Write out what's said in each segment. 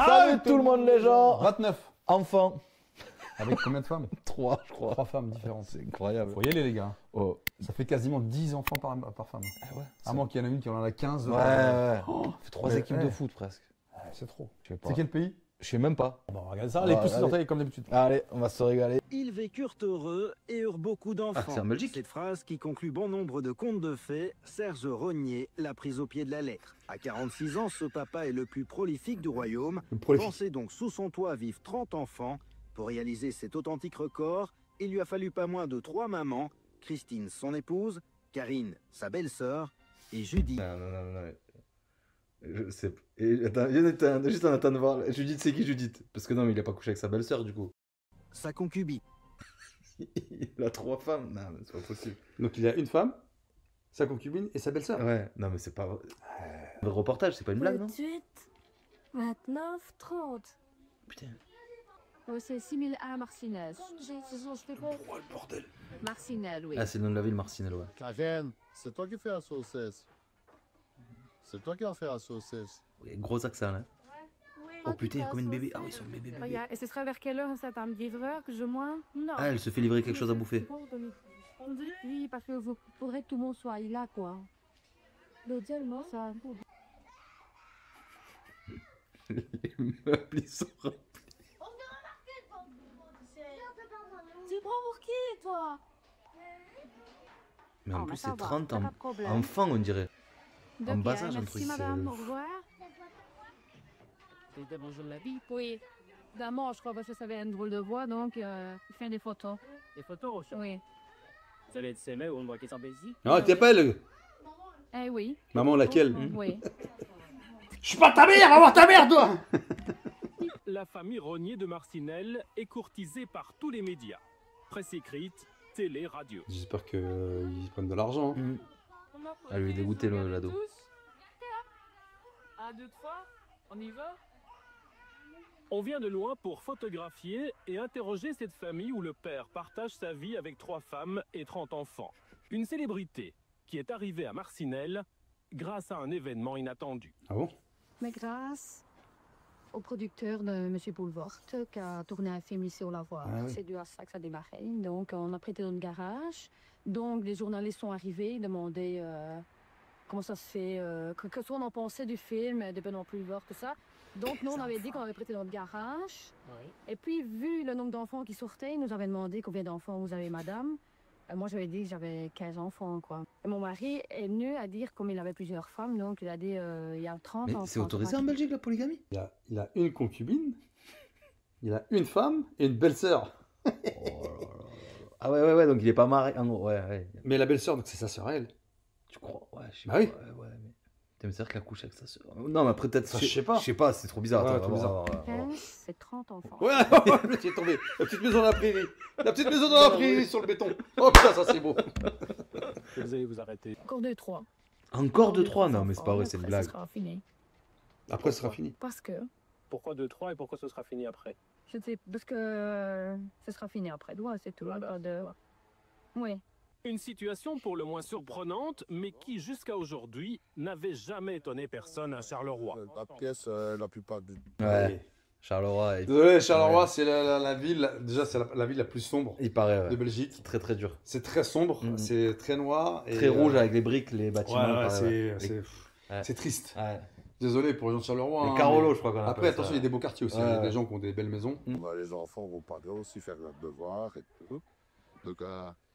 Salut tout le monde les gens. 29. Enfant. Avec combien de femmes? 3 je crois. 3 femmes différentes. C'est incroyable. Faut y aller les gars. Oh. Ça fait quasiment 10 enfants par femme. Ah ouais. À moins qu'il y en ait une qui en a 15. Ouais, ouais. Oh, Ça fait 3 mais, équipes ouais. de foot presque. C'est trop. Je sais pas. C'est quel pays? Je sais même pas. Bon, regardez ça. Ah, Les pouces allez. orteils comme d'habitude. Allez, on va se régaler. Ils vécurent heureux et eurent beaucoup d'enfants. Ah, c'est en Belgique. Cette phrase qui conclut bon nombre de contes de fées, Serge Rognier l'a prise au pied de la lettre. À 46 ans, ce papa est le plus prolifique du royaume. Pensez donc sous son toit vivre 30 enfants. Pour réaliser cet authentique record, il lui a fallu pas moins de 3 mamans, Christine, son épouse, Karine, sa belle-sœur, et Judy. Non. Je sais. Et attends, juste en attendant de voir. Judith, c'est qui Judith? Parce que non, mais il a pas couché avec sa belle-sœur du coup. Sa concubine. Il a 3 femmes. Non, mais c'est pas possible. Donc il a une femme, sa concubine et sa belle-sœur. Ouais, non, mais c'est pas. Le reportage, c'est pas une blague, non? 28, 29, 30. Putain. C'est 6001 Marcinelle. Oh le bordel. Marcinelle, oui. Ah, c'est le nom de la ville, Marcinelle, ouais. Karine, c'est toi qui fais la saucisse. C'est toi qui as fait la saucisse. Ouais, gros accent, là. Oh putain, combien de bébés? Ah oui, ils sont bébés. Et ce serait vers quelle heure ça t'a me livreur que je moins? Non. Ah, elle se fait livrer quelque chose à bouffer. Oui, parce que vous faudrait que tout le monde soit là, quoi. Deuxièmement, ça. Les meubles, ils sont remplis. Tu prends pour qui, toi? Mais en Oh, plus, mais ça c'est va, 30 pas de problème. enfants, on dirait. De En bas bien, âge, entre merci ici, madame, c'est- au revoir. C'était bonjour la vie, oui. D'abord, je crois que ça avait une drôle de voix, donc il fait des photos. Des photos, Oui. vous allez être semé ou on voit qu'ils sont busy. Ah, t'es pas elle. Eh oui. Maman, laquelle? Oui. Je suis pas ta mère, va voir ta mère, toi. La famille Rognier de Marcinelle est courtisée par tous les médias. Presse écrite, télé, radio. J'espère qu'ils prennent de l'argent. Mmh. Ah, lui est dégoûté, l'ado. Un, deux, trois, on y va? On vient de loin pour photographier et interroger cette famille où le père partage sa vie avec 3 femmes et 30 enfants. Une célébrité qui est arrivée à Marcinelle grâce à un événement inattendu. Ah bon? Mais grâce au producteur de Monsieur Boulevard qui a tourné un film ici au Lavoir. Ah oui. C'est dû à ça que ça démarrait. Donc, on a prêté notre garage. Donc, les journalistes sont arrivés, demandaient comment ça se fait, qu'est-ce qu'on en pensait du film, de Benoît Boulevard, tout ça. Donc, nous, on avait dit qu'on avait prêté notre garage. Oui. Et puis, vu le nombre d'enfants qui sortaient, ils nous avaient demandé combien d'enfants vous avez, madame. Moi, j'avais dit que j'avais 15 enfants, quoi. Et mon mari est venu à dire, comme il avait plusieurs femmes, donc il a dit, il y a 30 Mais enfants. c'est autorisé en Belgique, la polygamie? Il a une concubine, il a une femme et une belle-sœur. Oh là là. Ah ouais, donc il est pas marié. Ah non, ouais. Mais la belle-sœur, donc c'est sa sœur à elle. Tu crois? Ouais, je sais Bah pas. oui. Ouais, mais... Putain, mais c'est-à-dire qu'elle a couché avec sa soeur. Non, mais après, peut-être. Ça, je sais pas. Je sais pas, c'est trop bizarre. Ouais, Attends, trop on va bizarre. voir, on va voir. 15, c'est 30 enfants. Ouais, j'ai tombé. La petite maison dans la prairie. La petite maison dans la prairie sur le béton. Oh putain, ça c'est beau. Vous allez vous arrêter. Encore 2, 3. Encore 2-3? Non, mais c'est pas vrai, c'est une Après, blague. Ce sera fini. Après, ce sera fini. Parce que, Pourquoi 2-3 et pourquoi ce sera fini après? je sais, parce que ce sera fini après. Ouais, c'est tout. Voilà. Pas de... Oui. Une situation pour le moins surprenante, mais qui jusqu'à aujourd'hui n'avait jamais étonné personne à Charleroi. La pièce, la plupart du Ouais. Charleroi, Désolé, Charleroi, c'est la ville. Déjà, c'est la ville la plus sombre il paraît, ouais. de Belgique. Très très dur. C'est très sombre, Mhm. c'est très noir. Et, Très rouge avec les briques, les bâtiments. Ouais, il paraît, ouais. Ouais. c'est triste. Ouais. Désolé pour les gens de Charleroi. Les hein, Carolo, mais- je crois qu'on appelle Après, ça. attention, il y a des beaux quartiers aussi. Ouais, Il y a ouais. des gens qui ont des belles maisons. Les enfants vont pas aussi faire leurs devoirs et tout. Donc,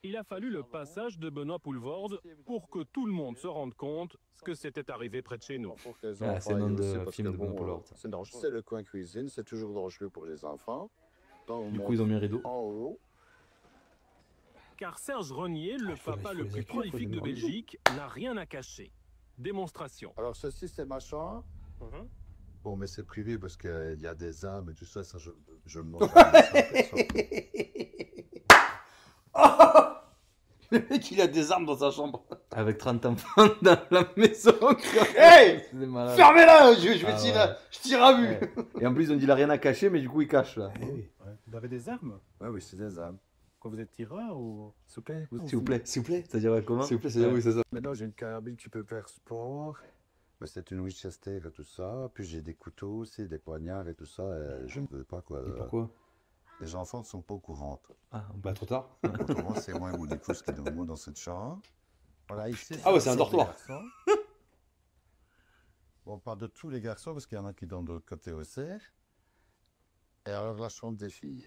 Il a fallu le passage de Benoît Poulvorde pour que tout le monde se rende compte que c'était arrivé près de chez nous. pour que les Ouais, c'est le nom aillent de aussi, parce film que de bon, Benoît Poulvord, ça. c'est dangereux. C'est le coin cuisine, c'est toujours dangereux pour les enfants. Donc, Du on coup, ils ont mis un rideau. monte en haut. Car Serge Rognier, le faut papa les le plus accueillir, faut les prolifique de demander. Belgique, n'a rien à cacher. Démonstration. Alors, ceci, c'est ma chambre. Bon, mais c'est privé parce qu'il y a des âmes et tout ça, je me montre. Le mec, il a des armes dans sa chambre. Avec 30 enfants dans la maison. Hey, C'est malade. fermez-la, je vais Ah tirer, ouais. je tire à vue. Ouais. Et en plus, on dit il a rien à cacher, mais du coup, il cache là. Vous avez des armes? Oui, oui, c'est des âmes. Quand vous êtes tireur ou... S'il vous plaît. S'il vous plaît, c'est-à-dire comment? S'il vous plaît, c'est oui, c'est ça. Maintenant, j'ai une carabine qui peut faire sport. Mais c'est une Winchester et tout ça. Puis j'ai des couteaux aussi, des poignards et tout ça. Et je ne veux pas quoi. Et pourquoi? Les enfants ne sont pas au courant. Ah, Bah, trop tard. Autrement, c'est moi et mon épouse qui dormons dans cette chambre. Voilà, ici. Ah ouais, c'est un des dortoir. garçons. Bon, pas de tous les garçons, parce qu'il y en a qui dorment de l'autre côté aussi. Et alors, la chambre des filles.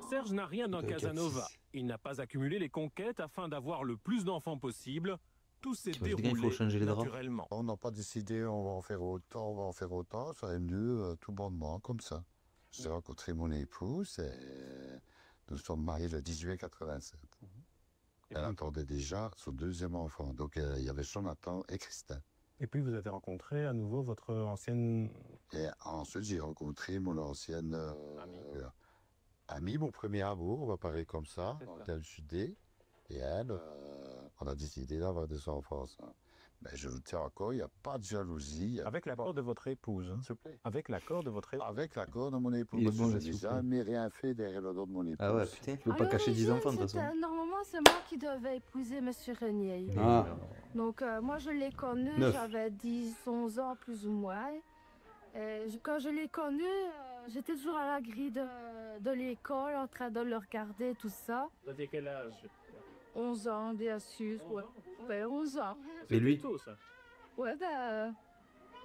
Serge n'a rien d'un Deux, quatre, Casanova. six. Il n'a pas accumulé les conquêtes afin d'avoir le plus d'enfants possible. Tout s'est T'imagines bien, il faut déroulé changer les draps. naturellement. On n'a pas décidé, on va en faire autant, on va en faire autant. Ça est venu tout bonnement, comme ça. J'ai rencontré mon épouse et nous sommes mariés le 18 mai 87. Elle attendait déjà son deuxième enfant. Donc, il y avait Jonathan et Christin. Et puis vous avez rencontré à nouveau votre ancienne... Et ensuite, j'ai rencontré mon ancienne amie, mon premier amour, on va parler comme ça, dans le sud. Et elle, on a décidé d'avoir des enfants ensemble. Mais je vous tiens encore, il n'y a pas de jalousie. Avec l'accord de votre épouse. Hein. S'il vous plaît. Avec l'accord de votre épouse. Avec l'accord de mon épouse. Il est Parce bon, que là, je n'ai s'il vous plaît. jamais rien fait derrière le dos de mon épouse. Ah ouais, putain, tu peux À pas cacher 10 l'origine, enfants de toute façon. Normalement, c'est moi qui devais épouser Monsieur Renier. Ah, Donc, moi, je l'ai connu, 9. j'avais 10, 11 ans plus ou moins. Et quand je l'ai connu, j'étais toujours à la grille de l'école en train de le regarder, tout ça. Vous aviez quel âge? 11 ans, bien sûr. 11 ans? Ouais, 11 ans. Et lui? Tôt, ça. Ouais,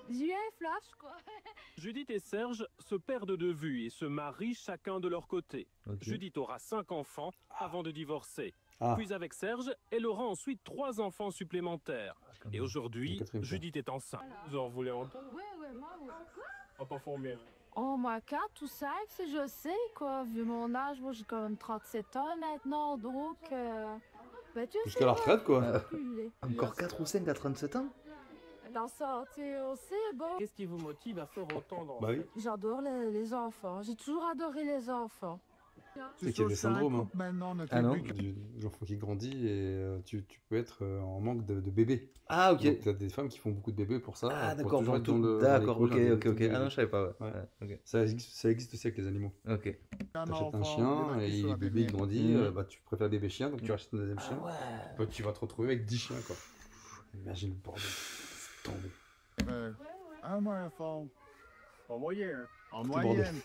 j'ai eu un flash, quoi. Judith et Serge se perdent de vue et se marient chacun de leur côté. Ok. Judith aura 5 enfants avant de divorcer. Ah. Puis avec Serge, elle aura ensuite 3 enfants supplémentaires. Et aujourd'hui, Le quatrième, Judith est enceinte. Vous en voulez autant? Ouais, moi, ouais. Ah, pas combien? Oh, moi, 4 ou 5, si je sais, quoi. Vu mon âge, moi, j'ai quand même 37 ans maintenant, donc... Ben, tu Jusqu'à la retraite, quoi. sais, Encore 4 ou 5 à 37 ans? la santé aussi, bon. Qu'est-ce qui vous motive à faire autant d'enfants? Bah oui. J'adore les enfants. J'ai toujours adoré les enfants. C'est qu'il y a des syndromes. Hein. Maintenant, on a Ah non? Du l'enfant qui grandit et tu peux être en manque de bébés. Ah, ok. Donc, t'as des femmes qui font beaucoup de bébés pour ça. Ah, pour d'accord, toujours pour être tout. dans le- D'accord, dans ok, les ok, couches, ok. Ah non, je savais pas, ouais. Ouais. Ok. Ça existe aussi avec les animaux. Ok. T'achètes un chien et le bébé il grandit, bah, tu préfères bébé chien, donc tu rachètes un deuxième chien. Bah, tu vas te retrouver avec 10 chiens, quoi. Imagine le bordel. Tombé. Un enfant. En moyenne. En Tout bordel. moyenne.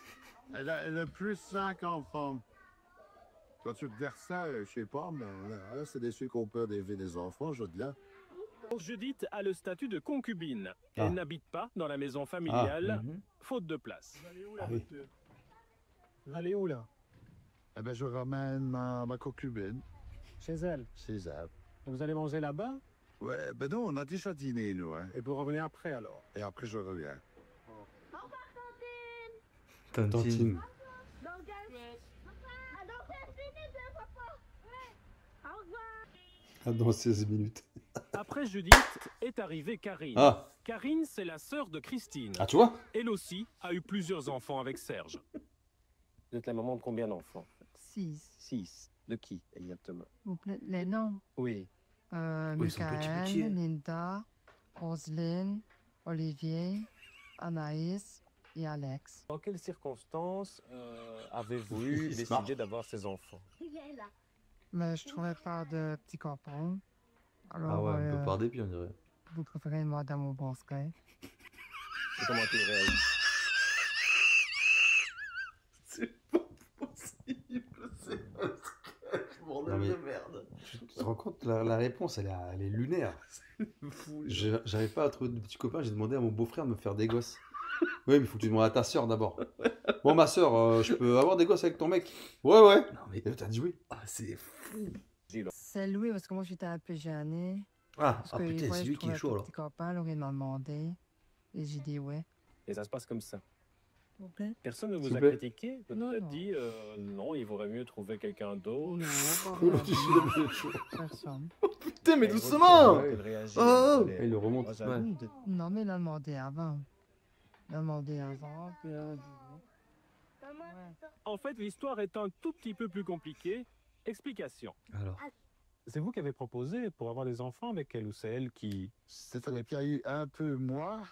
Elle a plus 5 enfants. Quand tu te verses ça, je sais pas, mais là, c'est des ceux qui ont peur d'élever des enfants, je dis là. Judith a le statut de concubine. Ah. Elle n'habite pas dans la maison familiale, Mhm. faute de place. Vous allez où, la Ah oui. voiture? Vous allez où là? Eh ben, je ramène ma concubine, Chez elle. César. Vous allez manger là-bas? Ouais, ben non, on a déjà dîné, nous, hein. Et vous revenez après alors? Et après, je reviens. Tantine. Tantine. Ah, dans 16 minutes. Après Judith est arrivée Karine. Ah, Karine, c'est la sœur de Christine. ah tu vois? Elle aussi a eu plusieurs enfants avec Serge. Vous êtes la maman de combien d'enfants? 6. 6. De qui, exactement? Vous plaît, les noms. Oui. Oui, ils sont petits, Michael, petits, hein. Linda, Roselyne, Olivier, Anaïs et Alex. Dans quelles circonstances avez-vous eu Il se marre. décidé d'avoir ces enfants? Mais je trouvais pas de petits copains. Alors, Ah ouais, un peu par dépit, on dirait. vous préférez Madame Obronskaya. Et comment tu réagis? C'est pas possible, c'est un sketch, bordel Non, mais- de merde. Tu te rends compte, la réponse, elle est lunaire. Fou. J'arrive pas à trouver de petits copains, j'ai demandé à mon beau-frère de me faire des gosses. Oui, mais il faut que tu demandes à ta soeur d'abord. Bon, ma soeur, je peux avoir des gosses avec ton mec? Ouais, ouais. Non mais, Et t'as dit oui. ah, c'est fou. C'est lui parce que moi j'étais un peu gênée. Ah, Parce ah que putain, ouais, c'est je lui qui est trouvais chaud pas de alors. petits copains, alors il m'a demandé. Et j'ai dit ouais. Et ça se passe comme ça. Ok. Personne ne S'il vous vous a plaît. critiqué? Non, Peut-être non. dit non, il vaudrait mieux trouver quelqu'un d'autre. Non, Oh, pas le fichier de chaud. personne. Putain, mais Et doucement. votre- elle réagit, Oh. elle est- Et il le remonte. Moi, j'avoue, Non, mais il a demandé avant. Il a demandé avant, puis il a dit ouais. En fait, l'histoire est un tout petit peu plus compliquée. Explication. Alors, C'est vous qui avez proposé pour avoir des enfants avec elle ou c'est elle qui... C'est-à-dire qu'il y a eu un peu moi.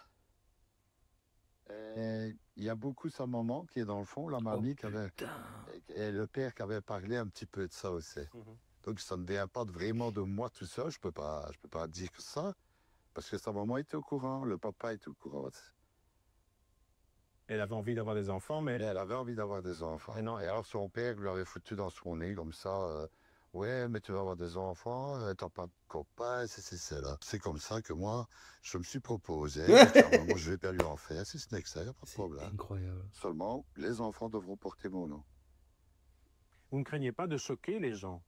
Et il y a beaucoup sa maman qui est dans le fond, la mamie qui avait, putain. et le père qui avait parlé un petit peu de ça aussi. Mhm. Donc ça ne vient pas vraiment de moi tout ça, je peux pas dire que ça. Parce que sa maman était au courant, le papa était au courant. Elle avait envie d'avoir des enfants, mais... Elle avait envie d'avoir des enfants. Et non, et alors son père lui avait foutu dans son nez comme ça. Ouais, mais tu vas avoir des enfants, t'as pas de copain, c'est là. C'est comme ça que moi, je me suis proposé. Moi, je vais pas lui en faire, si ce n'est que ça, y a pas de problème. Incroyable. Seulement, les enfants devront porter mon nom. Vous ne craignez pas de choquer les gens?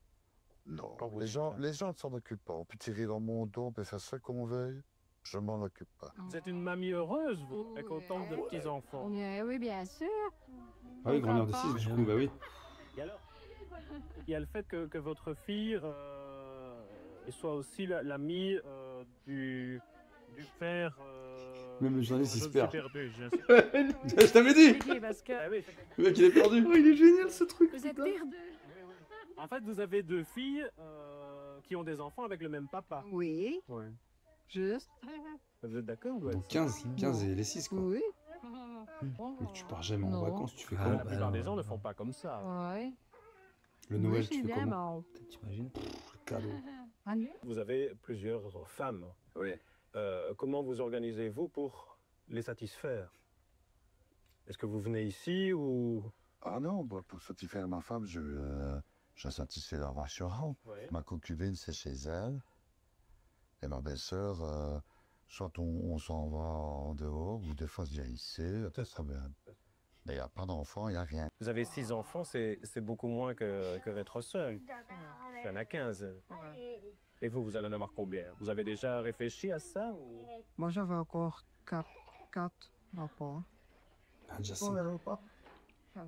Non, les gens ne s'en occupent pas. On peut tirer dans mon dos, on peut faire ça comme on veut. Je m'en occupe pas. Vous êtes une mamie heureuse, vous, avec autant de petits-enfants. Oui, bien sûr. Ah oui, grandeur de 6, du coup, bah oui. Et alors, il y a le fait que votre fille soit aussi l'amie du père... Même le journaliste, il se perd. perdu. Je t'avais dit! Parce que... Ah oui. Le mec, il est perdu. Oh, il est génial ce truc. Vous êtes perdu. En fait, vous avez 2 filles qui ont des enfants avec le même papa. Oui, Ouais. juste. Vous êtes d'accord? Ouais. Donc 15 et les 6, quoi. Oui. Mais tu pars jamais en Non. vacances, tu fais Ah, comment? La plupart des gens ne font pas comme ça. Ouais. Le Noël, tu fais comment? T'imagines? Cadeau. Vous avez plusieurs femmes. Oui. Comment vous organisez-vous pour les satisfaire? Est-ce que vous venez ici ou... Ah non, bah, pour satisfaire ma femme, je satisfais leur restaurant. Ouais. Ma concubine, c'est chez elle. Et ma belle-sœur, soit on s'en va en dehors, ou des fois je viens ici, pas de problème. Mais il n'y a pas d'enfant, il n'y a rien. Vous avez 6 enfants, c'est beaucoup moins que d'être seul. Il y en a 15. Et vous allez en avoir combien? Vous avez déjà réfléchi à ça ou... Moi, j'avais encore 4 enfants. Ah, déjà ça. Bah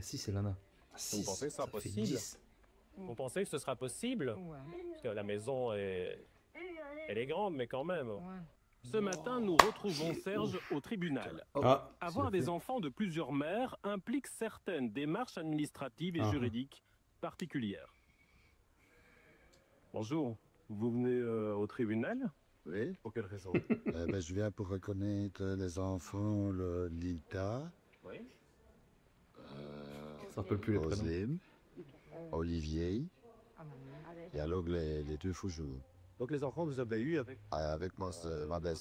si, c'est Lana. Vous pensez que ce sera Ça fait possible? 10. Vous pensez que ce sera possible? Ouais. Parce que la maison elle est grande, mais quand même. Ouais. Ce matin, nous retrouvons Serge au tribunal. Ah, Avoir des enfants de plusieurs mères implique certaines démarches administratives et Ah. juridiques particulières. Bonjour, vous venez au tribunal? Oui. Pour quelle raison? Ben, je viens pour reconnaître les enfants, Lita, Oui. Ça rappelle plus les prénoms. Roselyne, Olivier, et alors les 2 faux jours. Donc les enfants, vous avez eu avec Avec moi, ma belle.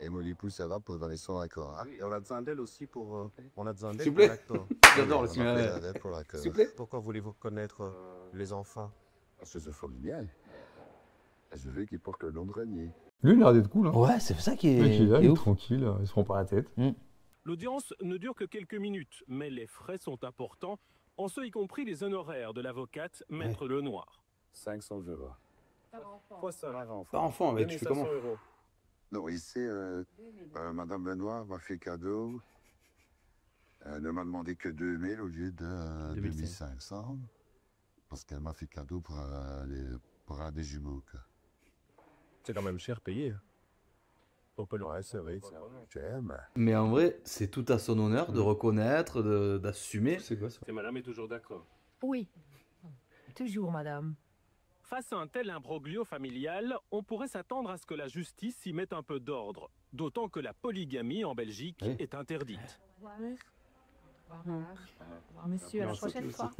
Et mon épouse, ça va pour dans les sons d'accord. Hein? Et on a besoin d'elle aussi pour... on a besoin S'il d'elle vous pour plaît. l'accord. J'adore le On a cinéma. besoin d'elle pour l'accord. S'il vous plaît. Pourquoi voulez-vous connaître les enfants? Parce que je forme bien. Et je veux qu'ils portent le nom de Régnier. Lui, il a l'air d'être cool. Hein. Ouais, c'est ça qui Le mec, il est là, il est ouf. tranquille, il se prend pas la tête. L'audience ne dure que quelques minutes, mais les frais sont importants, en ce y compris les honoraires de l'avocate Maître Lenoir. 500 euros. Quoi ça? Par enfant, mais tu fais comment? 2500 €. Non, ici, Madame Benoît m'a fait cadeau. Elle ne m'a demandé que 2000 au lieu de 2500. Parce qu'elle m'a fait cadeau pour un des jumeaux. Quoi. C'est quand même cher payé. On peut le... Ouais, c'est vrai, c'est cher, mais... Mais en vrai, c'est tout à son honneur de reconnaître, d'assumer. C'est quoi ça? Et madame est toujours d'accord. Oui, toujours, madame. Face à un tel imbroglio familial, on pourrait s'attendre à ce que la justice s'y mette un peu d'ordre. D'autant que la polygamie en Belgique Oui. est interdite. Monsieur, à la prochaine fois.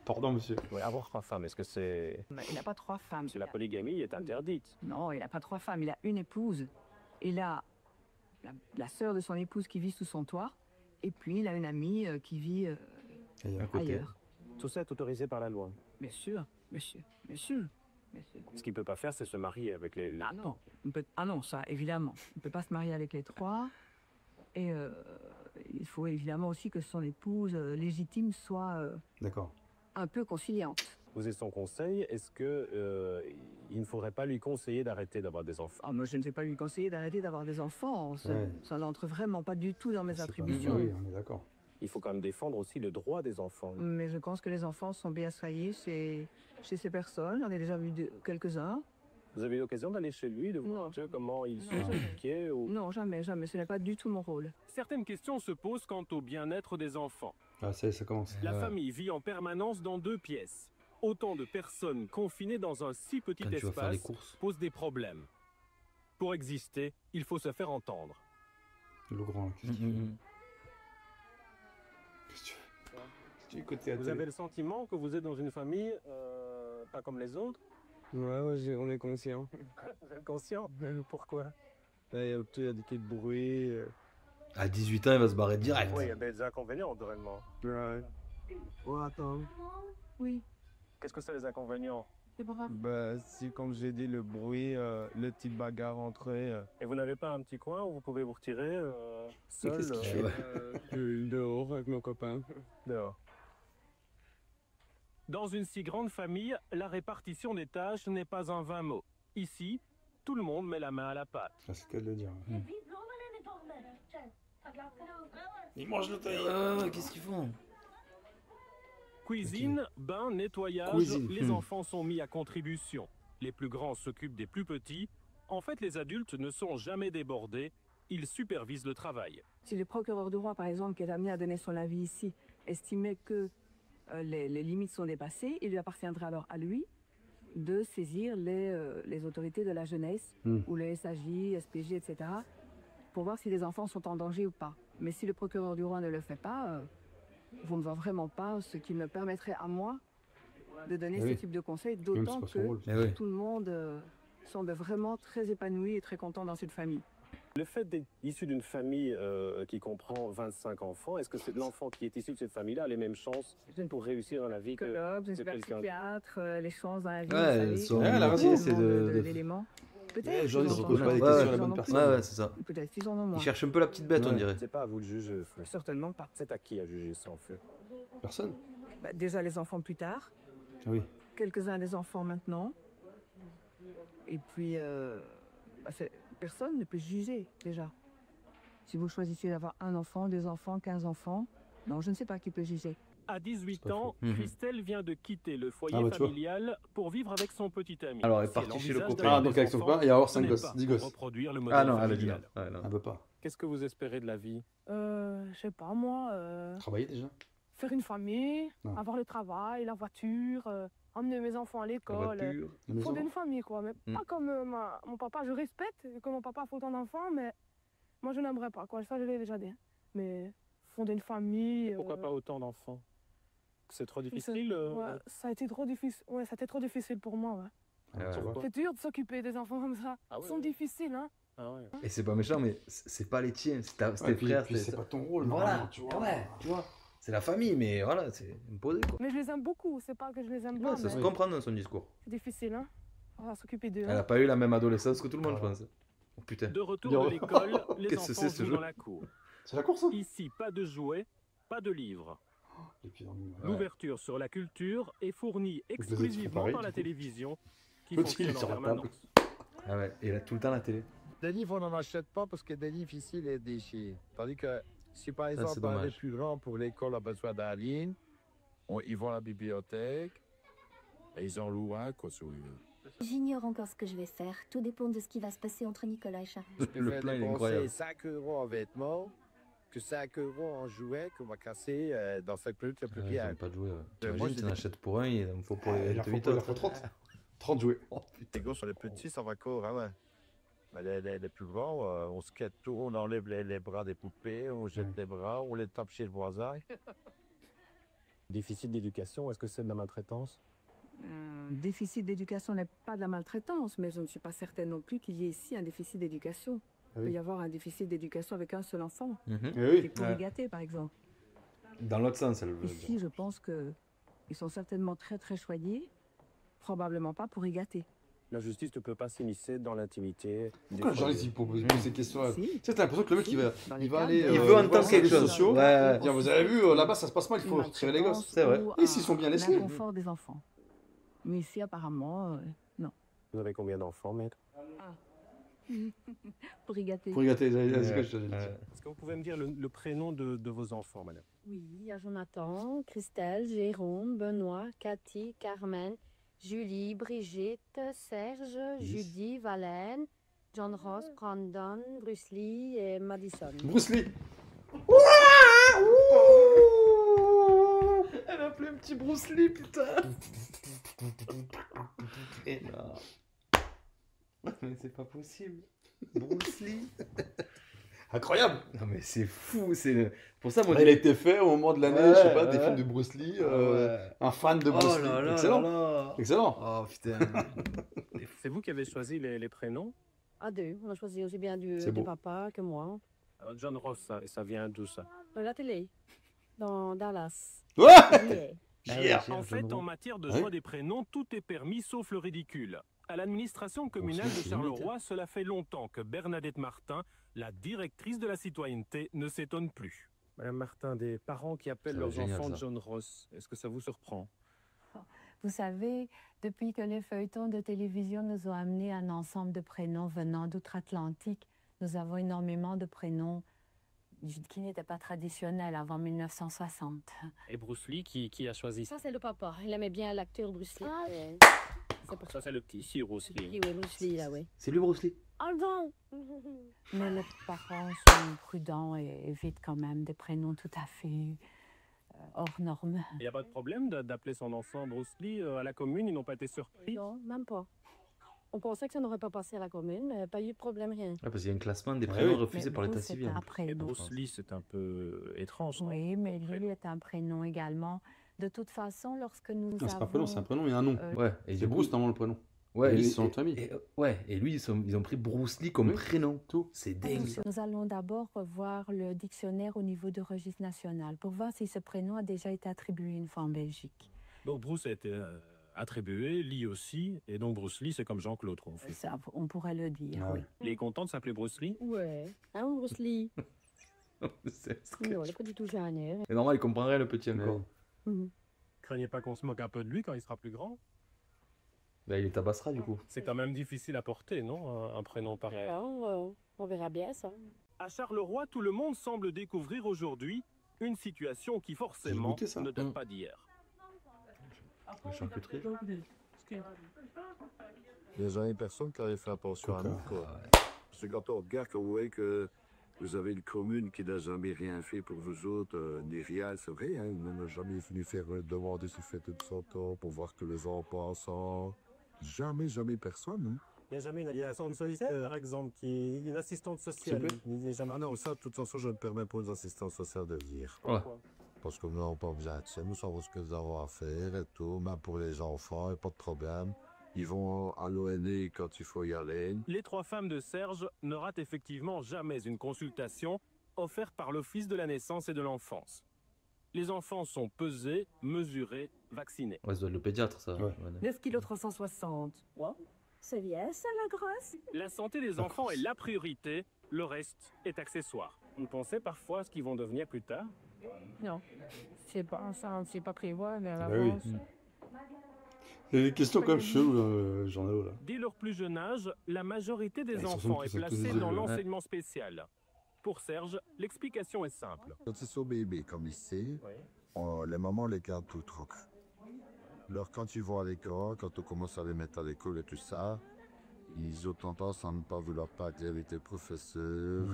Pardon, monsieur. Oui, avoir 3 femmes, est-ce que c'est... Mais il n'a pas 3 femmes. La polygamie est interdite. Non, il n'a pas 3 femmes, il a une épouse. Il a la sœur de son épouse qui vit sous son toit, et puis il a une amie qui vit ailleurs. Tout ça est autorisé par la loi. Bien sûr, monsieur, bien sûr. Ce qu'il ne peut pas faire, c'est se marier avec les... Ah non, ah non, ça, évidemment. On ne peut pas se marier avec les 3. Et il faut évidemment aussi que son épouse légitime soit D'accord. un peu conciliante. Vous êtes son conseil, est-ce que il ne faudrait pas lui conseiller d'arrêter d'avoir des enfants? Ah, moi, je ne vais pas lui conseiller d'arrêter d'avoir des enfants. Ça n'entre vraiment pas du tout dans mes attributions. Oui, on est d'accord. Il faut quand même défendre aussi le droit des enfants. Mais je pense que les enfants sont bien soignés chez ces personnes. J'en ai déjà vu quelques-uns. Vous avez eu l'occasion d'aller chez lui, de voir comment il s'impliquait ou... Non, jamais, jamais. Ce n'est pas du tout mon rôle. Certaines questions se posent quant au bien-être des enfants. Ah, ça commence. La famille vit en permanence dans 2 pièces. Autant de personnes confinées dans un si petit Quand tu vas faire les espace courses. pose des problèmes. Pour exister, il faut se faire entendre. Le grand, qu'est-ce qu'il fait? Qu'est-ce que tu fais? Vous avez le sentiment que vous êtes dans une famille pas comme les autres? Ouais, on est conscient. Vous êtes conscient? Pourquoi? Il y a des bruits. À 18 ans, il va se barrer direct. Oui, il y a des inconvénients, naturellement. Ouais. Oh, attends. Oui. Qu'est-ce que c'est les inconvénients? C'est pas grave. Bah, si, comme j'ai dit, le bruit, le petit bagarre entre eux. Et vous n'avez pas un petit coin où vous pouvez vous retirer seul Qu'est-ce qu'il fait Dehors avec mon copain. Dehors. Dans une si grande famille, la répartition des tâches n'est pas un vain mot. Ici, tout le monde met la main à la pâte. C'est ce qu'elle de dire. Ils mangent le taille. Qu'est-ce qu'ils font? Cuisine, bain, nettoyage, Cuisine. les enfants sont mis à contribution. Les plus grands s'occupent des plus petits. En fait, les adultes ne sont jamais débordés. Ils supervisent le travail. Si le procureur du roi, par exemple, qui est amené à donner son avis ici, estimait que les limites sont dépassées, il lui appartiendra alors à lui de saisir les autorités de la jeunesse, ou le SAJ, SPJ, etc., pour voir si les enfants sont en danger ou pas. Mais si le procureur du roi ne le fait pas, vous ne voyez vraiment pas ce qui me permettrait à moi de donner ce type de conseils, d'autant que tout le monde semble vraiment très épanoui et très content dans cette famille. Le fait d'être issu d'une famille qui comprend 25 enfants, est-ce que c'est l'enfant qui est issu de cette famille-là a les mêmes chances pour réussir dans la vie que quelqu'un Psychiatre, les chances dans la vie, Ouais, vous la savez, raison, c'est d'éléments. Peut-être Les gens ne qu'ils se en posent ont pas des moins. questions à la bonne personne. Ouais, c'est ça. Peut-être qu'ils en ont moins. Ils cherchent un peu la petite bête, on dirait. C'est pas à vous de juger. Certainement pas. C'est à qui à juger ça, en fait? Personne. Bah, déjà les enfants plus tard, Oui. quelques-uns des enfants maintenant. Et puis, personne ne peut juger déjà. Si vous choisissez d'avoir un enfant, 2 enfants, 15 enfants, non, je ne sais pas qui peut juger. À 18 ans, Christelle vient de quitter le foyer tu vois. familial pour vivre avec son petit ami. Alors, elle est Si partie chez le envisage copain. d'avoir donc des avec son enfants, copain, et avoir ce 5 n'est gosses, pas 10 pour gosses. reproduire le modèle Ah non, elle a dit non. familial. Ouais, non. Elle veut pas. Qu'est-ce que vous espérez de la vie? Je sais pas moi, Travailler déjà. faire une famille, Non. avoir le travail, la voiture, emmener mes enfants à La l'école. voiture. La maison. Fonder une famille quoi, mais pas comme mon papa. Je respecte que mon papa a autant d'enfants, mais moi je n'aimerais pas quoi. Ça je l'ai déjà dit. Mais fonder une famille. Pourquoi pas autant d'enfants? C'est trop difficile? Ouais, ça a été trop difficile. Ouais, ça a été trop difficile pour moi. Ouais. C'est dur de s'occuper des enfants comme ça. Ils sont difficiles, hein. Ah ouais. Et c'est pas méchant, mais c'est pas les tiens, c'est tes puis- frères. puis c'est pas ton rôle, Voilà, normalement, tu vois. Ouais, tu vois. C'est la famille, mais voilà, c'est imposé quoi. Mais je les aime beaucoup. C'est pas que je les aime Ouais, pas. ça se mais comprend dans son discours. c'est difficile, hein. On va s'occuper d'eux. Elle a pas eu la même adolescence que tout le monde, je pense. Oh putain. De retour de l'école, les Qu'est-ce que enfants c'est, ce jouent jeu dans la cour. C'est la course, hein? Ici, pas de jouets, pas de livres. Les pieds dans le mur. L'ouverture sur la culture est fournie les exclusivement pareil, par la du coup. télévision qui Petit, il fonctionne est en sur la table. permanence. Ah ouais, et elle a tout le temps la télé. Des livres, on n'en achète pas parce que des livres ici, les déchirent. Tandis que si par c'est exemple, dommage. les plus grands pour l'école ont besoin d'un livre, ils vont à la bibliothèque et ils en louent un, quoi, sur J'ignore encore ce que je vais faire. Tout dépend de ce qui va se passer entre Nicolas et Charles. Je préfère dépenser 5 euros en vêtements que 5 euros en jouets qu'on va casser dans 5 minutes, c'est plus Ouais, bien. ils ont pas de jouer. Ouais. Moi, T'imagines, j'ai tu en des- achètes pour un, il en faut pour les Il en faut 8 pour- il en autres. faut 30. 30 jouets. Les gosses sont les petits, ça va encore, hein, ouais. Mais les plus grands, on se quête tout, on enlève les bras des poupées, on jette les bras, on les tape chez le voisin. Déficit d'éducation, est-ce que c'est de la maltraitance? Déficit d'éducation n'est pas de la maltraitance, mais je ne suis pas certaine non plus qu'il y ait ici un déficit d'éducation. Il peut y avoir un déficit d'éducation avec un seul enfant, qui est pourri gâté, par exemple. Dans l'autre sens, elle veut dire. Ici, je pense qu'ils sont certainement très très choyés, probablement pas pourri gâté. La justice ne peut pas s'immiscer dans l'intimité. Pourquoi les gens ils posent ces questions-là? Si. Tu sais, t'as l'impression que le mec il va aller. Il veut entendre voir quelque les réseaux chose. sociaux, Ouais. dire, vous avez vu, là-bas ça se passe mal, il faut retirer les gosses. C'est vrai. Et s'ils sont bien laissés. L'inconfort des enfants. Mais ici, apparemment, non. Vous avez combien d'enfants, maître? Pourri gâté. Pour y gâter, c'est ce que je te dis. Est-ce que vous pouvez me dire le prénom de vos enfants, madame? Oui, il y a Jonathan, Christelle, Jérôme, Benoît, Cathy, Carmen, Julie, Brigitte, Serge, Judy, Valène, John Ross, Brandon, Bruce Lee et Madison. Bruce Lee. Elle a appelé un petit Bruce Lee, putain. Et non. Mais c'est pas possible. Bruce Lee. Incroyable. Non mais c'est fou, c'est pour ça moi. Il a été fait au moment de l'année, je sais pas, des films de Bruce Lee. Un fan de Bruce Lee. Excellent. Excellent. Oh putain. C'est vous qui avez choisi les prénoms? À deux. On a choisi aussi bien du papa que moi. John Ross, ça vient d'où ça? De la télé. Dans Dallas. En fait, en matière de choix des prénoms, tout est permis sauf le ridicule. À l'administration communale de Charleroi, cela fait longtemps que Bernadette Martin, la directrice de la citoyenneté, ne s'étonne plus. Madame Martin, des parents qui appellent leurs enfants John Ross, est-ce que ça vous surprend? Vous savez, depuis que les feuilletons de télévision nous ont amené un ensemble de prénoms venant d'outre-Atlantique, nous avons énormément de prénoms qui n'étaient pas traditionnels avant 1960. Et Bruce Lee, qui a choisi ça? Ça, c'est le papa. Il aimait bien l'acteur Bruce Lee. Ça, c'est le petit, ici, Bruce Lee. Oui, Bruce Lee, là, oui. C'est lui, Bruce Lee? Ah non. Mais les parents sont prudents et évitent quand même des prénoms tout à fait hors normes. Il n'y a pas de problème d'appeler son enfant Bruce Lee à la commune? Ils n'ont pas été surpris? Non, même pas. On pensait que ça n'aurait pas passé à la commune, mais pas eu de problème, rien. Ouais, parce qu'il y a un classement des prénoms refusés par l'état civil. Et Bruce Lee, c'est un peu étrange. Oui, mais Lee est un prénom également. De toute façon, lorsque nous c'est pas un prénom, c'est un prénom, il y a un nom. Et c'est Bruce, normalement, le prénom. Ouais, et son nom de famille. Et lui, ils ont pris Bruce Lee comme prénom. Tout. C'est dingue. Nous allons d'abord revoir le dictionnaire au niveau du registre national pour voir si ce prénom a déjà été attribué une fois en Belgique. Donc Bruce a été attribué, Lee aussi, et donc Bruce Lee, c'est comme Jean-Claude. Ça, on pourrait le dire, oui. Il est content de s'appeler Bruce Lee? Ouais. Hein, Bruce Lee? Non, il n'est pas du tout gêné. C'est normal, il comprendrait le petit encore. Craignez pas qu'on se moque un peu de lui quand il sera plus grand? Bah, il tabassera du coup. C'est quand même difficile à porter, non? Un prénom pareil. On verra bien ça. À Charleroi, tout le monde semble découvrir aujourd'hui une situation qui forcément ne date pas d'hier. Il n'y a jamais personne qui avait fait attention à nous, quoi. Parce que quand on regarde, on voit que vous avez une commune qui n'a jamais rien fait pour vous autres, ni rien, c'est vrai, hein. On n'a jamais venu faire demander si fait de temps pour voir que les gens passent. Jamais personne, hein. Il n'y a jamais une assistante sociale, par exemple, une assistante sociale. Ah non, ça, de toute façon, je ne permets pas aux assistantes sociales de venir. Pourquoi? Parce que nous n'avons pas besoin de ça, nous savons ce que nous avons à faire et tout, même pour les enfants, il n'y a pas de problème. Ils vont à l'ONE quand il faut y aller. Les trois femmes de Serge ne ratent effectivement jamais une consultation offerte par l'Office de la naissance et de l'enfance. Les enfants sont pesés, mesurés, vaccinés. Ouais, ça doit être le pédiatre, ça. 9 kg 360. C'est bien ça, la grosse? La santé des enfants est la priorité, le reste est accessoire. Vous pensez parfois à ce qu'ils vont devenir plus tard? Non. C'est pas ça, on ne sait pas prévoir, mais à Oui. l'avance. Il y a des questions comme cheloues, j'en ai là. Dès leur plus jeune âge, la majorité des Ils sont enfants est tous placée des dans élus, l'enseignement spécial. Pour Serge, l'explication est simple. Quand ils sont bébés, comme ici, les mamans les gardent tout troc. Alors quand ils vont à l'école, quand on commence à les mettre à l'école et tout ça, ils ont tendance à ne pas vouloir parler avec les professeurs.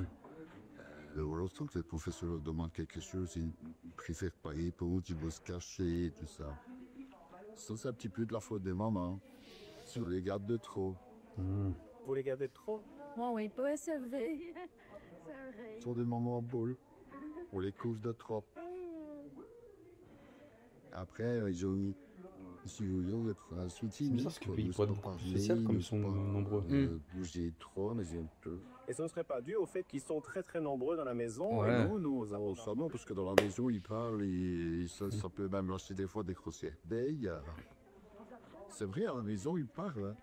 Lorsque les professeurs leur demandent quelque chose, ils préfèrent pas répondre, ils vont se cacher et tout ça. Ça, c'est un petit peu de la faute des mamans. Si on les garde de trop. Vous les gardez trop? Oui, c'est vrai. Ce sont des mamans en boule. On les couche de trop. Après, ils ont être un soutien. Parce qu'ils pourraient être plus spécial comme ils sont nombreux. Bouger trop, mais j'ai un peu. Et ce ne serait pas dû au fait qu'ils sont très nombreux dans la maison? Ouais. Non, nous avons ça, non, parce que dans la maison, ils parlent, ça peut même lâcher des fois des grosses d'ailleurs. C'est vrai, à la maison, ils parlent. Hein.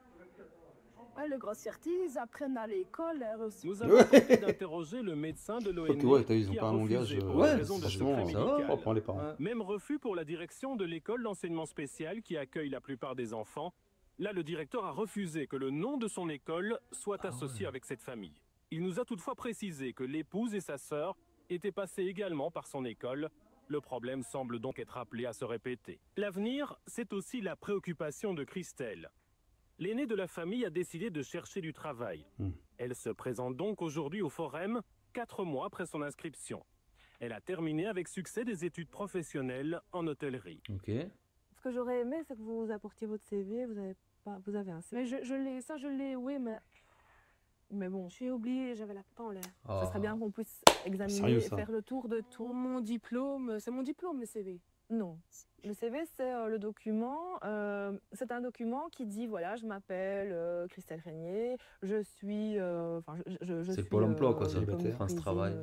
Ouais, le grossièreté, ils apprennent à l'école aussi. Nous avons tenté d'interroger le médecin de l'ONE ils ont qui pas a un langage. refusé pour des raisons de Franchement, secret ça va, médical. on prend les parents. Même refus pour la direction de l'école d'enseignement spécial qui accueille la plupart des enfants. Là, le directeur a refusé que le nom de son école soit associé avec cette famille. Il nous a toutefois précisé que l'épouse et sa sœur étaient passées également par son école. Le problème semble donc être appelé à se répéter. L'avenir, c'est aussi la préoccupation de Christelle. L'aînée de la famille a décidé de chercher du travail. Elle se présente donc aujourd'hui au Forum, 4 mois après son inscription. Elle a terminé avec succès des études professionnelles en hôtellerie. Ok. Ce que j'aurais aimé, c'est que vous apportiez votre CV. Vous avez un CV. Mais je l'ai, oui, mais Mais bon, J'ai oublié, j'avais la tête en l'air. ça serait bien qu'on puisse examiner Sérieux, et ça faire le tour de tout. Mon diplôme, c'est mon diplôme, le CV. Non. Le CV, c'est le document. C'est un document qui dit voilà, je m'appelle Christelle Régnier, je suis. Enfin, je C'est suis. Pôle emploi, quoi, ça. commise France prisée, Travail.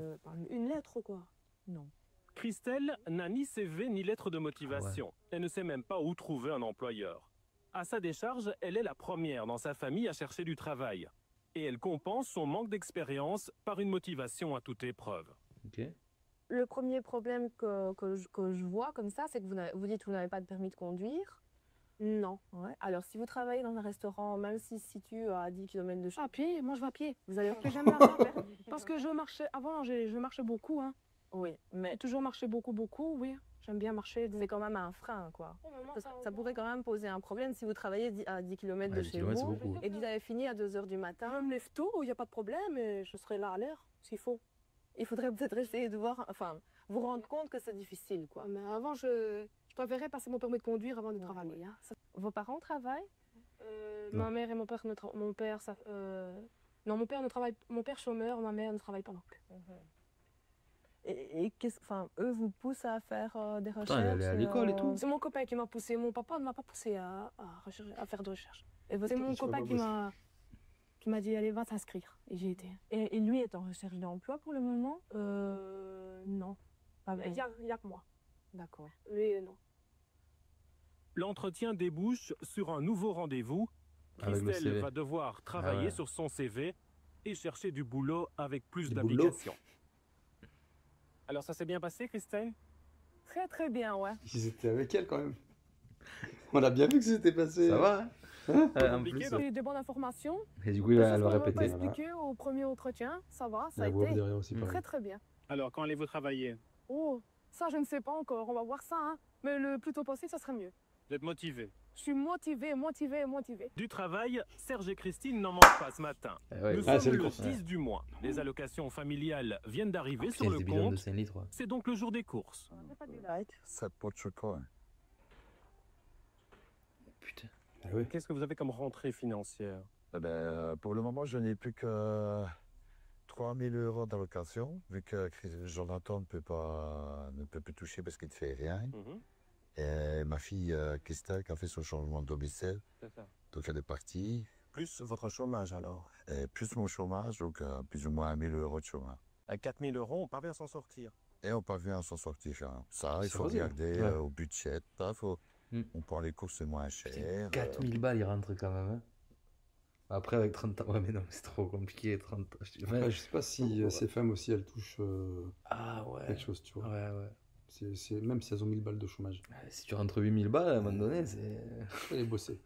Une lettre, quoi. Non. Christelle n'a ni CV ni lettre de motivation. Elle ne sait même pas où trouver un employeur. À sa décharge, elle est la première dans sa famille à chercher du travail. Et elle compense son manque d'expérience par une motivation à toute épreuve. Le premier problème que je vois comme ça, c'est que vous dites que vous n'avez pas de permis de conduire. Non. Ouais. Alors, si vous travaillez dans un restaurant, même s'il se situe à 10 km de chez À pied, moi je vais à pied. vous allez Parce que j'aime bien faire. Parce que je marchais, avant, je marchais beaucoup. Hein. Oui, mais J'ai toujours marché beaucoup, oui. J'aime bien marcher. c'est quand même un frein, quoi. Oh, maman, Ça pourrait quand même poser un problème si vous travaillez à 10 km Ouais, de 10 chez kilomètres, c'est vous beaucoup. et que vous avez fini à 2 h du matin. Je me lève tôt, il n'y a pas de problème et je serai là à l'heure, s'il faut. Il faudrait peut-être essayer de voir, enfin, vous rendre compte que c'est difficile, quoi. Mais avant, je préférais passer mon permis de conduire avant de travailler. Hein. Vos parents travaillent? Ma mère et mon père, mon père, non, mon père ne travaille, mon père chômeur, ma mère ne travaille pas non plus. Et enfin, eux vous poussent à faire des recherches. Putain, elle est à l'école et tout. C'est mon copain qui m'a poussé. Mon papa ne m'a pas poussé à faire de recherche. Et C'est mon copain qui m'a dit allez, va t'inscrire. Et j'y étais. Et lui est en recherche d'emploi pour le moment? Non. Pas Il y a que moi. D'accord. Lui, non. L'entretien débouche sur un nouveau rendez-vous. Avec le Christelle CV. va devoir travailler ouais. sur son CV et chercher du boulot avec plus Du d'applications. Alors ça s'est bien passé, Christelle? Très très bien, ouais. Ils étaient avec elle quand même. On a bien vu que c'était passé. Ça va, hein en plus. J'ai eu des bonnes informations. Et du coup, elle va On m'a répéter. expliqué au premier entretien. Ça va, ça La a voix été derrière aussi, pareil. très très bien. Alors quand allez-vous travailler? Oh, ça je ne sais pas encore. On va voir ça. Hein. Mais le plus tôt possible, ça serait mieux. Vous êtes motivé? Je suis motivée. Du travail, Serge et Christine n'en mangent pas ce matin. ouais. Nous Ah, sommes c'est le le course. 10 du mois. Les allocations familiales viennent d'arriver sur pièce le des bidons de compte. 5 litres, ouais. C'est donc le jour des courses. Ça pot de chocolat. Putain. Qu'est-ce que vous avez comme rentrée financière? Pour le moment, je n'ai plus que 3 000 € d'allocation, vu que Jonathan ne peut plus toucher parce qu'il ne fait rien. Et ma fille Christelle qui a fait son changement de domicile, donc elle est partie. Plus votre chômage alors? Et plus mon chômage, donc plus ou moins 1 000 € de chômage. À 4 000 €, on parvient à s'en sortir. Et on parvient à s'en sortir. Hein. Ça, il faut Sérieux? regarder Ouais. au budget. On prend les courses moins chères. 4000 balles, il rentre quand même. Hein. Après, avec 30 ans, ouais, mais non, c'est trop compliqué. 30 ans. Après, je sais pas si ces femmes aussi, elles touchent quelque chose, tu vois. Ouais. Même si elles ont 1000 balles de chômage. Si tu rentres 8000 balles, à un moment donné, c'est. Tu vas aller bosser.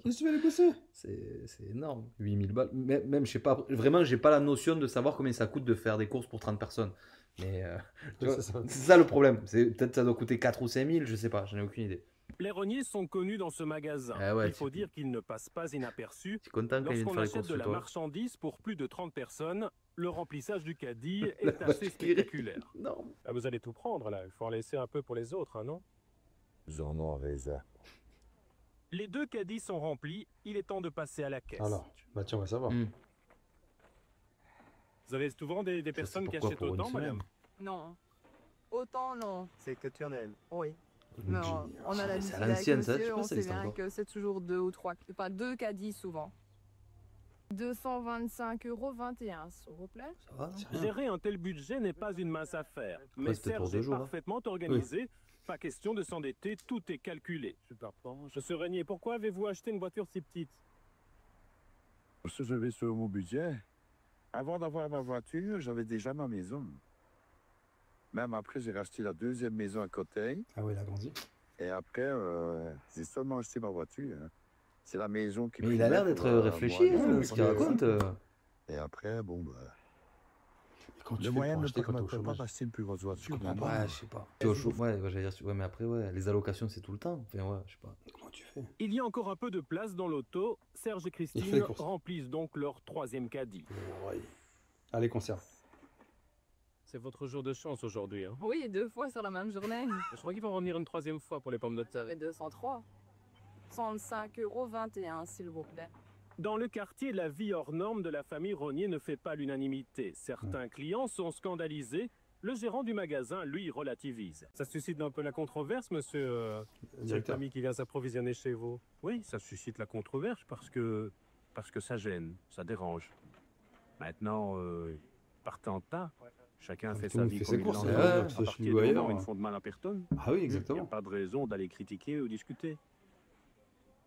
Qu'est-ce que tu vas aller bosser? C'est énorme. 8000 balles. Même, je sais pas, vraiment, j'ai pas la notion de savoir combien ça coûte de faire des courses pour 30 personnes. Mais tu vois, c'est ça le problème. Peut-être ça doit coûter 4 ou 5000, je sais pas, j'en ai aucune idée. Les rogniers sont connus dans ce magasin. Ah ouais, Il faut dire qu'ils ne passent pas inaperçus. Content quand ils viennent Lorsqu'on faire les achète courses de chez la toi. marchandise pour plus de 30 personnes, le remplissage du caddie est assez spectaculaire. Ah, vous allez tout prendre là, il faut en laisser un peu pour les autres, hein, non? Nous en avons raison. Les 2 caddies sont remplis, il est temps de passer à la caisse. Alors, bah tiens, on va savoir. Vous avez souvent des personnes qui achètent autant, madame? Non. Autant, non. C'est exceptionnel. Oui. Mais on a l'habitude à avec l'ancienne, ça, je sais monsieur, pas on si ça sait existe bien encore. que c'est toujours 2 ou 3, enfin 2 caddies souvent. 225,21 €, s'il vous plaît. Ça va, Gérer un tel budget n'est pas une mince affaire. Mais Ouais, c'était pour Serge 2 est jours, hein. parfaitement organisé. Pas question de s'endetter, tout est calculé. Super bon. Monsieur Régnier, pourquoi avez-vous acheté une voiture si petite? Parce que j'avais sur mon budget. Avant d'avoir ma voiture, j'avais déjà ma maison. Même après, j'ai racheté la 2e maison à côté. Ah oui, il a grandi. Et après, j'ai seulement acheté ma voiture. Hein. C'est la maison qui... Mais il a l'air d'être réfléchi, hein, ce qu'il raconte. Et après, bon, bah... Quand tu le fais moyen pour ne acheter quand t'es au permettrait pas chômage? d'acheter une plus grosse voiture. Ouais, je sais pas. T'es au chaud, ouais, j'allais dire, ouais, mais après, ouais, les allocations, c'est tout le temps. Enfin, ouais, je sais pas. Comment tu fais? Il y a encore un peu de place dans l'auto. Serge et Il fait les Christine courses. remplissent donc leur 3e caddie. Ouais. Allez, conserve. C'est votre jour de chance aujourd'hui, hein? Oui, 2 fois sur la même journée. Je crois qu'ils vont revenir une 3e fois pour les pommes de terre. Ça fait 203. 105,21 €, s'il vous plaît. Dans le quartier, la vie hors norme de la famille Rognier ne fait pas l'unanimité. Certains clients sont scandalisés. Le gérant du magasin, lui, relativise. Ça suscite un peu la controverse, monsieur cette famille qui vient s'approvisionner chez vous? Oui, ça suscite la controverse parce que ça gêne, ça dérange. Maintenant, partant de là, chacun fait sa vie comme il l'entend. À partir du moment où ils ne font de mal à personne, ah oui, exactement. Il n'y a pas de raison d'aller critiquer ou discuter.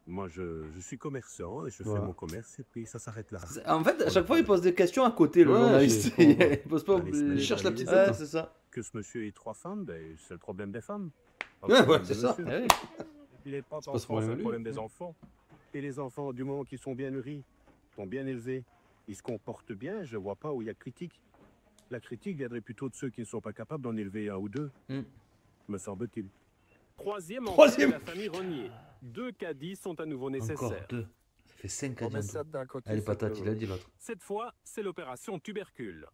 Moi, je suis commerçant et je fais mon commerce et puis ça s'arrête là. En fait, à chaque fois, il pose des questions à côté, le journaliste. Il pose pas... Il cherche la petite tête. C'est ça. Que ce monsieur ait 3 femmes, ben, c'est le problème des femmes. Ouais, c'est ça. Il n'est pas tant c'est le problème des enfants. Et les enfants, du moment qu'ils sont bien nourris, sont bien élevés, ils se comportent bien, je ne vois pas où il y a critique. La critique viendrait plutôt de ceux qui ne sont pas capables d'en élever 1 ou 2, me semble-t-il. Troisième enfant de la famille Rognier. 2 caddies sont à nouveau nécessaires. Encore 2. Ça fait 5 caddies. Allez, patate, il a dit l'autre. Cette fois, c'est l'opération tubercule.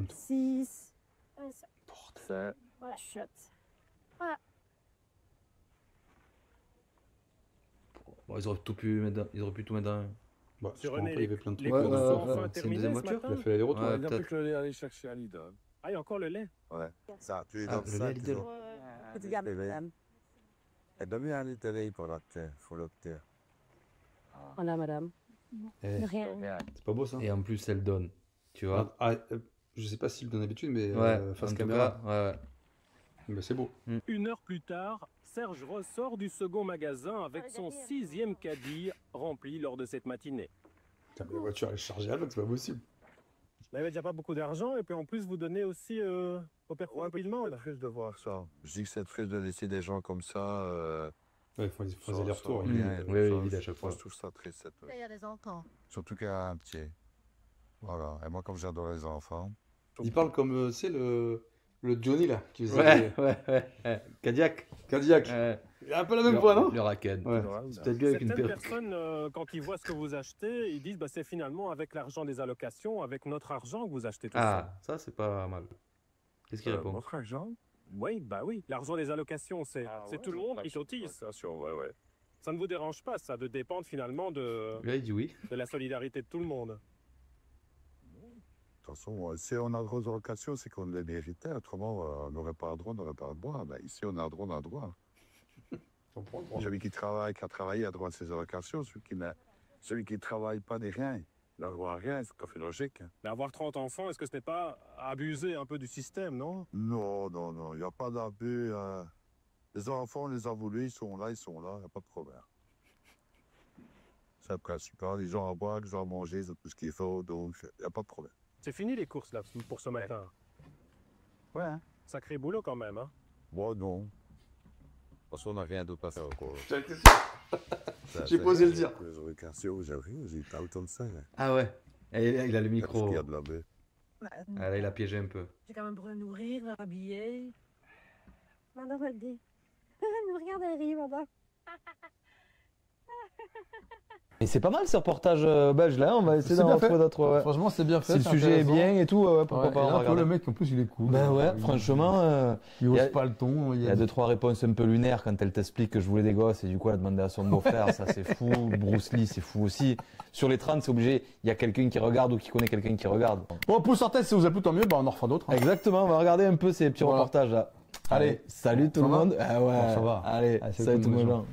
6. Ça. Voilà, shot. Voilà. Bon, ils auraient tout pu mettre dans un. Bah, je crois pas, il y avait plein de trucs. C'est une deuxième voiture. Il a fait l'aller-retour. Il n'y a plus que le lait à aller chercher à Lidl. Ah, il y a encore le lait? Ouais. Ça, tu es dans le sac. Elle donne un litre de lait pour l'octeur. Voilà, madame. Rien. C'est pas beau ça. Et en plus, elle donne. Tu vois. Je sais pas s'il donne d'habitude, mais face caméra. Ouais. Mais c'est beau. 1 heure plus tard, Serge ressort du second magasin avec son 6e caddie rempli lors de cette matinée. Putain, mais la voiture elle est chargée à l'autre, c'est pas possible. Vous n'avez déjà pas beaucoup d'argent et puis en plus vous donnez aussi aux personnes qui demandent. C'est triste de voir ça. Je dis que c'est triste de laisser des gens comme ça. Ouais, il faut des allers-retours. Oui, à chaque fois. Je trouve ça triste. Il y a des enfants. Surtout qu'il y a un petit. Voilà. Et moi, comme j'adore les enfants. Il parle comme, tu sais, le Johnny là. Qui faisait Cadillac. Il a un peu la même voix, non? Le racket. Ouais. C'est peut-être avec une personnes, quand ils voient ce que vous achetez, ils disent bah, c'est finalement avec l'argent des allocations, avec notre argent que vous achetez tout ça. Ah, ça c'est pas mal. Qu'est-ce qu'il répond? Notre argent? Oui, bah oui. L'argent des allocations, c'est tout le monde qui cotise. Ça ne vous dérange pas, ça, de dépendre finalement de la solidarité de tout le monde? De toute façon, si on a droit aux allocations, c'est qu'on les méritait. Autrement, on n'aurait pas le droit, on n'aurait pas le droit. Ben, ici, on a le droit, on a le droit. Celui qui travaille, qui a travaillé, a droit à ses allocations. Celui qui ne travaille pas n'est rien. Il n'a droit à rien, c'est tout à fait logique. Mais avoir 30 enfants, est-ce que ce n'est pas abuser un peu du système, non? Non, il n'y a pas d'abus. Les enfants, on les a voulus, ils sont là, il n'y a pas de problème. C'est le principal. Les gens à boire, les gens à manger, ils ont tout ce qu'il faut, donc il n'y a pas de problème. C'est fini les courses là pour ce matin. Ouais. Hein? Sacré boulot quand même, hein? Bon, non. De toute façon, on n'a rien d'autre à faire encore. J'ai posé le dire. Les allocations, j'ai pas autant de ça. Ah ouais. Et il a le micro. Il y a de la baie. Ah là, il a piégé un peu. J'ai quand même pour nourrir, habiller. Madame, elle dit. Nous regarde, elle rit, madame. Et c'est pas mal ce reportage belge là, on va essayer d'en trouver d'autres. Ouais. Franchement, c'est bien fait. Si le sujet est bien et tout, pourquoi pas. On va le mec en plus il est cool. Ben ouais, franchement. Il ose pas le ton. Il y a 2-3 réponses un peu lunaires quand elle t'explique que je voulais des gosses et du coup elle a demandé à son beau-frère, ça c'est fou. Bruce Lee, c'est fou aussi. Sur les 30, c'est obligé, il y a quelqu'un qui regarde ou qui connaît quelqu'un qui regarde. Bon, pour certains, si vous a plu, tant mieux, on en refera d'autres. Exactement, on va regarder un peu ces petits reportages là. Allez, salut tout le monde. Ah ouais, ça va. Allez, salut tout le monde.